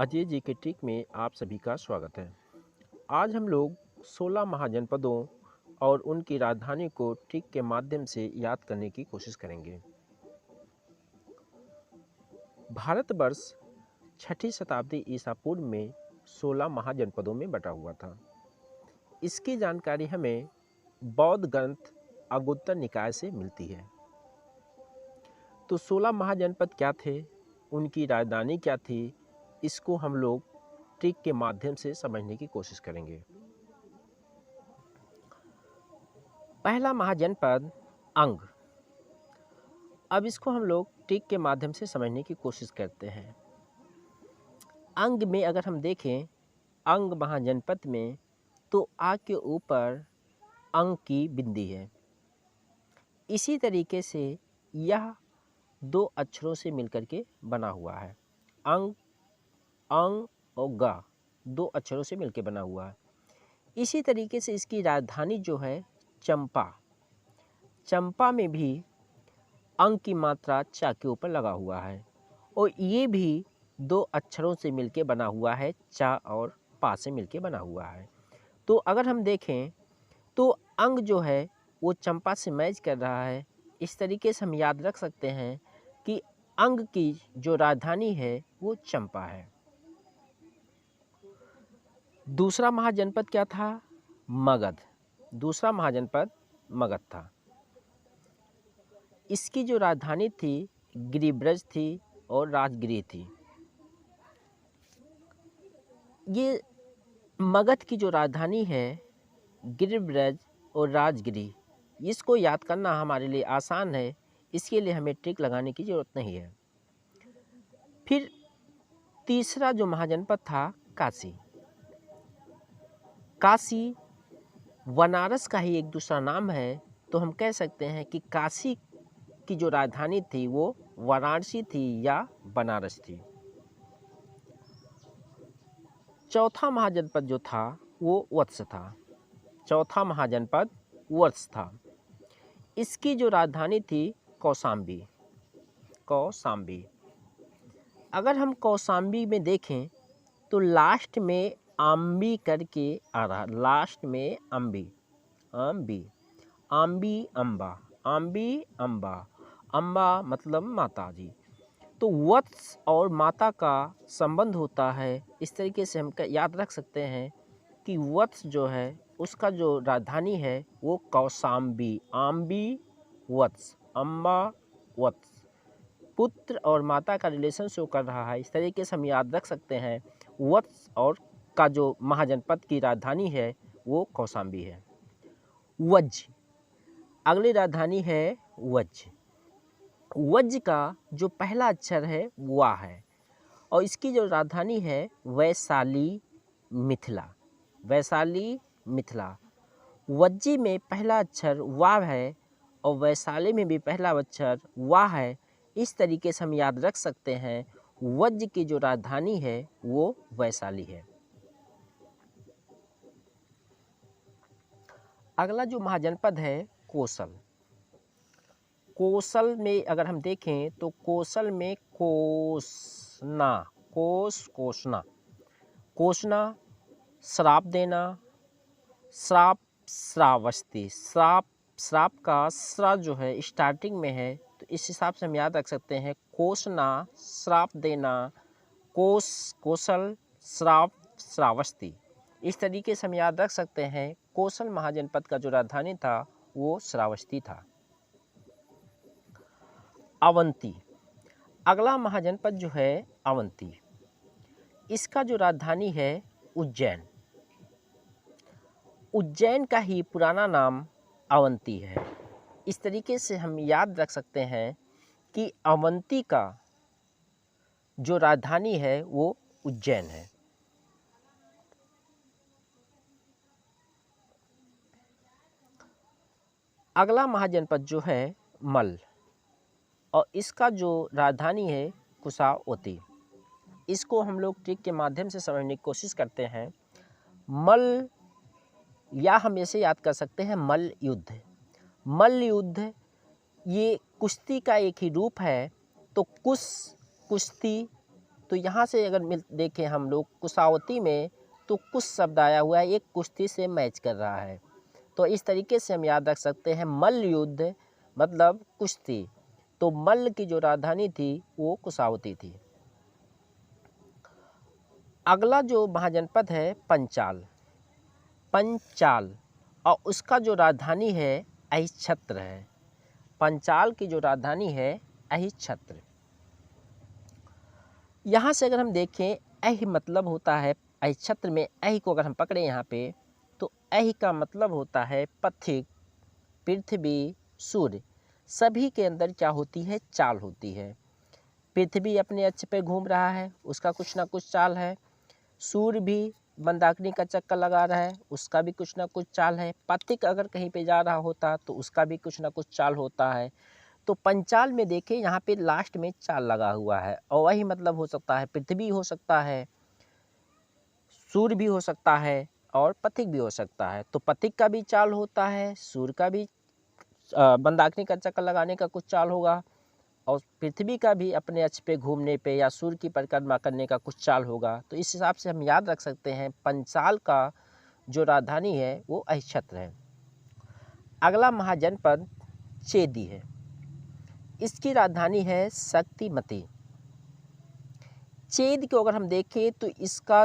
अजय जी के ट्रिक में आप सभी का स्वागत है। आज हम लोग 16 महाजनपदों और उनकी राजधानी को ट्रिक के माध्यम से याद करने की कोशिश करेंगे। भारतवर्ष 6ठी शताब्दी ईसा पूर्व में 16 महाजनपदों में बटा हुआ था। इसकी जानकारी हमें बौद्ध ग्रंथ अगुत्तर निकाय से मिलती है। तो 16 महाजनपद क्या थे, उनकी राजधानी क्या थी, इसको हम लोग ट्रिक के माध्यम से समझने की कोशिश करेंगे। पहला महाजनपद अंग। अब इसको हम लोग ट्रिक के माध्यम से समझने की कोशिश करते हैं। अंग में अगर हम देखें अंग महाजनपद में, तो आ के ऊपर अंग की बिंदी है। इसी तरीके से यह दो अक्षरों से मिलकर के बना हुआ है। अंग, अंग और गा दो अक्षरों से मिलकर बना हुआ है। इसी तरीके से इसकी राजधानी जो है चंपा। चंपा में भी अंग की मात्रा चा के ऊपर लगा हुआ है और ये भी दो अक्षरों से मिलके बना हुआ है, चा और पा से मिलके बना हुआ है। तो अगर हम देखें तो अंग जो है वो चंपा से मैच कर रहा है। इस तरीके से हम याद रख सकते हैं कि अंग की जो राजधानी है वो चंपा है। दूसरा महाजनपद क्या था? मगध। दूसरा महाजनपद मगध था। इसकी जो राजधानी थी गिरिब्रज थी और राजगिरी थी। ये मगध की जो राजधानी है गिरिब्रज और राजगिरी, इसको याद करना हमारे लिए आसान है। इसके लिए हमें ट्रिक लगाने की ज़रूरत नहीं है। फिर तीसरा जो महाजनपद था काशी। काशी बनारस का ही एक दूसरा नाम है, तो हम कह सकते हैं कि काशी की जो राजधानी थी वो वाराणसी थी या बनारस थी। चौथा महाजनपद जो था वो वत्स था। चौथा महाजनपद वत्स था। इसकी जो राजधानी थी कौशाम्बी। कौशाम्बी। अगर हम कौशाम्बी में देखें तो लास्ट में आम्बी करके आ रहा, लास्ट में अम्बी, आम्बी, आम्बी अम्बा, आम्बी अम्बा, अम्बा मतलब माता जी। तो वत्स और माता का संबंध होता है। इस तरीके से हम याद रख सकते हैं कि वत्स जो है उसका जो राजधानी है वो कौशाम्बी, आम्बी वत्स, अम्बा वत्स। पुत्र और माता का रिलेशन शो कर रहा है। इस तरीके से हम याद रख सकते हैं वत्स और का जो महाजनपद की राजधानी है वो कौशाम्बी है। वज्ज, अगली राजधानी है वज्ज। वज्ज का जो पहला अक्षर है वा है और इसकी जो राजधानी है वैशाली मिथिला। वैशाली मिथिला। वज्जी में पहला अक्षर वा है और वैशाली में भी पहला अक्षर वा है। इस तरीके से हम याद रख सकते हैं वज्ज की जो राजधानी है वो वैशाली है। अगला जो महाजनपद है कोसल। कोसल में अगर हम देखें तो कोसल में कोसना, कोसना, कोसना, श्राप देना, श्राप, श्रावस्ती। श्राप का श्रा जो है स्टार्टिंग में है, तो इस हिसाब से हम याद रख सकते हैं कोसना, श्राप देना, कोसल, श्राप, श्रावस्ती। इस तरीके से हम याद रख सकते हैं कोसल महाजनपद का जो राजधानी था वो श्रावस्ती था। अवंती, अगला महाजनपद जो है अवंती। इसका जो राजधानी है उज्जैन। उज्जैन का ही पुराना नाम अवंती है। इस तरीके से हम याद रख सकते हैं कि अवंती का जो राजधानी है वो उज्जैन है। अगला महाजनपद जो है मल्ल और इसका जो राजधानी है कुशावती। इसको हम लोग ट्रिक के माध्यम से समझने की कोशिश करते हैं। मल्ल या हम ऐसे याद कर सकते हैं मल्ल युद्ध। मल्ल युद्ध ये कुश्ती का एक ही रूप है। तो कुश्ती तो यहाँ से अगर देखें हम लोग कुशावती में, तो कुश शब्द आया हुआ है, एक कुश्ती से मैच कर रहा है। तो इस तरीके से हम याद रख सकते हैं मल्ल युद्ध मतलब कुश्ती। तो मल्ल की जो राजधानी थी वो कुशावती थी। अगला जो महाजनपद है पंचाल। पंचाल और उसका जो राजधानी है अहिच्छत्र है। पंचाल की जो राजधानी है अहिच्छत्र। यहाँ से अगर हम देखें अहि मतलब होता है, अहिच्छत्र में अहि को अगर हम पकड़े यहाँ पे, तो अहि का मतलब होता है पथिक, पृथ्वी, सूर्य। सभी के अंदर क्या होती है, चाल होती है। पृथ्वी अपने अक्ष पे घूम रहा है, उसका कुछ ना कुछ चाल है। सूर्य भी मंदाकिनी का चक्कर लगा रहा है, उसका भी कुछ ना कुछ चाल है। पथिक अगर कहीं पे जा रहा होता तो उसका भी कुछ ना कुछ चाल होता है। तो पंचाल में देखें यहाँ पे लास्ट में चाल लगा हुआ है, और वही मतलब हो सकता है पृथ्वी हो सकता है, सूर्य भी हो सकता है, और पथिक भी हो सकता है। तो पथिक का भी चाल होता है, सूर्य का भी मंदाकिनी का चक्कर लगाने का कुछ चाल होगा, और पृथ्वी का भी अपने अक्ष पे घूमने पे या सूर्य की परिक्रमा करने का कुछ चाल होगा। तो इस हिसाब से हम याद रख सकते हैं पंचाल का जो राजधानी है वो अहिच्छत्र है। अगला महाजनपद चेदी है। इसकी राजधानी है शक्तिमती। चेद को अगर हम देखें तो इसका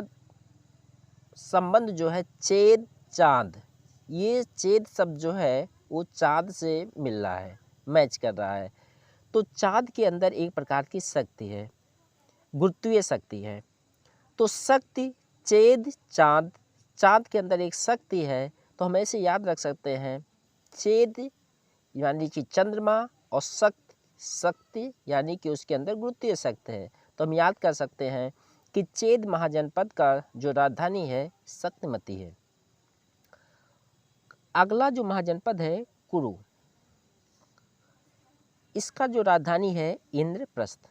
संबंध जो है चेद चांद, ये चेद शब्द जो है वो चांद से मिल रहा है, मैच कर रहा है। तो चांद के अंदर एक प्रकार की शक्ति है, गुरुत्वीय शक्ति है। तो शक्ति चेद चांद, चांद के अंदर एक शक्ति है। तो हम ऐसे याद रख सकते हैं चेद यानी कि चंद्रमा, और शक्ति यानी कि उसके अंदर गुरुत्वीय शक्ति है। तो हम याद कर सकते हैं कि चेद महाजनपद का जो राजधानी है शक्तिमती है। अगला जो महाजनपद है कुरु। इसका जो राजधानी है इंद्रप्रस्थ।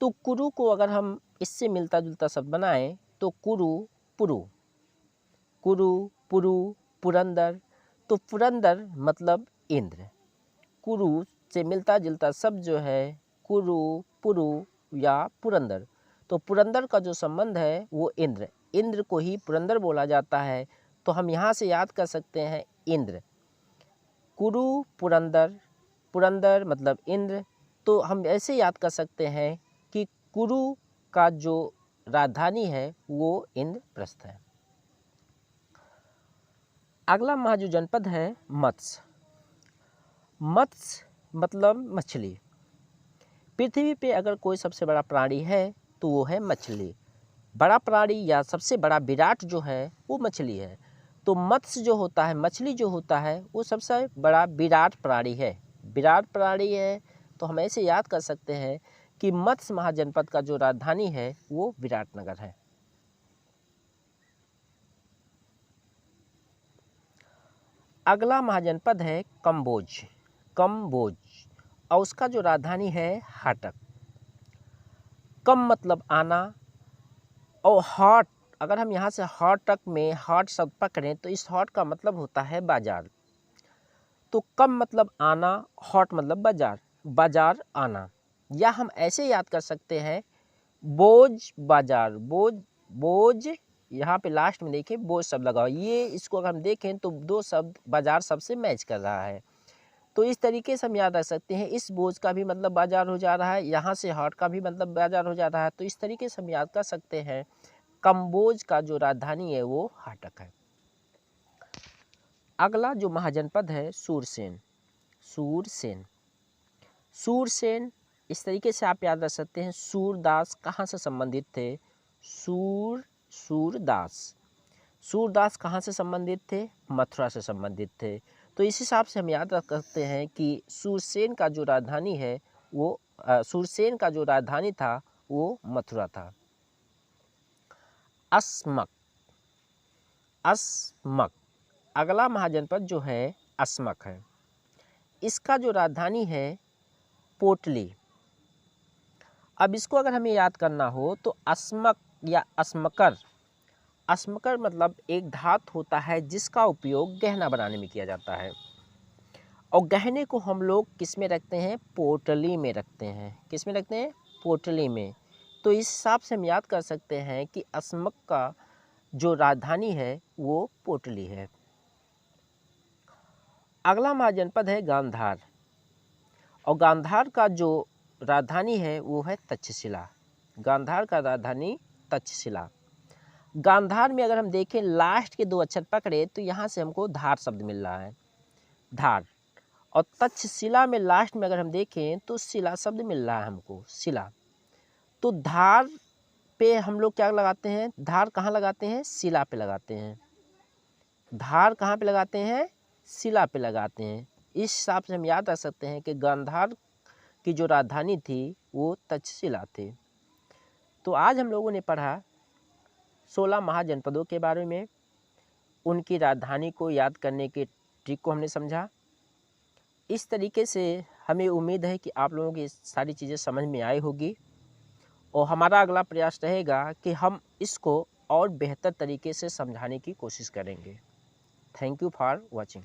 तो कुरु को अगर हम इससे मिलता जुलता शब्द बनाएं तो कुरु पुरु, कुरु पुरु पुरंदर। तो पुरंदर मतलब इंद्र। कुरु से मिलता जुलता शब्द जो है कुरु पुरु या पुरंदर। तो पुरंदर का जो संबंध है वो इंद्र, इंद्र को ही पुरंदर बोला जाता है। तो हम यहाँ से याद कर सकते हैं इंद्र, कुरु पुरंदर, पुरंदर मतलब इंद्र। तो हम ऐसे याद कर सकते हैं कि कुरु का जो राजधानी है वो इंद्रप्रस्थ है। अगला महाजो जनपद है मत्स्य। मत्स्य मतलब मछली। पृथ्वी पे अगर कोई सबसे बड़ा प्राणी है तो वो है मछली। बड़ा प्राणी या सबसे बड़ा विराट जो है वो मछली है। तो मत्स्य जो होता है, मछली जो होता है, वो सबसे बड़ा विराट प्राणी है, विराट प्राणी है। तो हम ऐसे याद कर सकते हैं कि मत्स्य महाजनपद का जो राजधानी है वो विराटनगर है। अगला महाजनपद है कंबोज। कंबोज और उसका जो राजधानी है हाटक। कम मतलब आना, और हाट, अगर हम यहाँ से हाटक में हाट शब्द पकड़ें तो इस हाट का मतलब होता है बाजार। तो कम मतलब आना, हाट मतलब बाजार, बाजार आना। या हम ऐसे याद कर सकते हैं बोझ बाजार, बोझ, बोझ यहाँ पे लास्ट में देखिए बोझ शब्द लगा हुआ, ये इसको अगर हम देखें तो दो शब्द बाजार शब्द से मैच कर रहा है। तो इस तरीके से हम याद रख सकते हैं इस बोझ का भी मतलब बाजार हो जा रहा है, यहाँ से हाट का भी मतलब बाजार हो जा रहा है। तो इस तरीके से हम याद कर सकते हैं कंबोज का जो राजधानी है वो हाटक है। अगला जो महाजनपद है सूरसेन। सूरसेन, सूरसेन इस तरीके से आप याद रख सकते हैं सूरदास कहाँ से संबंधित थे, सूरदास, सूरदास कहाँ से संबंधित थे, मथुरा से संबंधित थे। तो इस हिसाब से हम याद रख सकते हैं कि सूरसेन का जो राजधानी है वो सूरसेन का जो राजधानी था वो मथुरा था। अस्मक, अस्मक, अगला महाजनपद जो है अस्मक है। इसका जो राजधानी है पोटली। अब इसको अगर हमें याद करना हो तो अस्मक या अस्मकर, अस्मकर मतलब एक धातु होता है जिसका उपयोग गहना बनाने में किया जाता है, और गहने को हम लोग किस में रखते हैं, पोटली में रखते हैं। किस में रखते हैं, पोटली में। तो इस हिसाब से हम याद कर सकते हैं कि असमक का जो राजधानी है वो पोटली है। अगला महाजनपद है गांधार, और गांधार का जो राजधानी है वो है तक्षशिला। गांधार का राजधानी तक्षशिला। गांधार में अगर हम देखें लास्ट के 2 अक्षर पकड़े तो यहाँ से हमको धार शब्द मिल रहा है, धार। और तक्षशिला में लास्ट में अगर हम देखें तो शिला शब्द मिल रहा है हमको, शिला। तो धार पे हम लोग क्या लगाते हैं, धार कहाँ लगाते हैं, शिला पे लगाते हैं। धार कहाँ पे लगाते हैं, शिला पे लगाते हैं। इस हिसाब से हम याद रख सकते हैं कि गांधार की जो राजधानी थी वो तक्षशिला थी। तो आज हम लोगों ने पढ़ा 16 महाजनपदों के बारे में, उनकी राजधानी को याद करने के ट्रिक को हमने समझा। इस तरीके से हमें उम्मीद है कि आप लोगों की सारी चीज़ें समझ में आई होगी, और हमारा अगला प्रयास रहेगा कि हम इसको और बेहतर तरीके से समझाने की कोशिश करेंगे। Thank you for watching.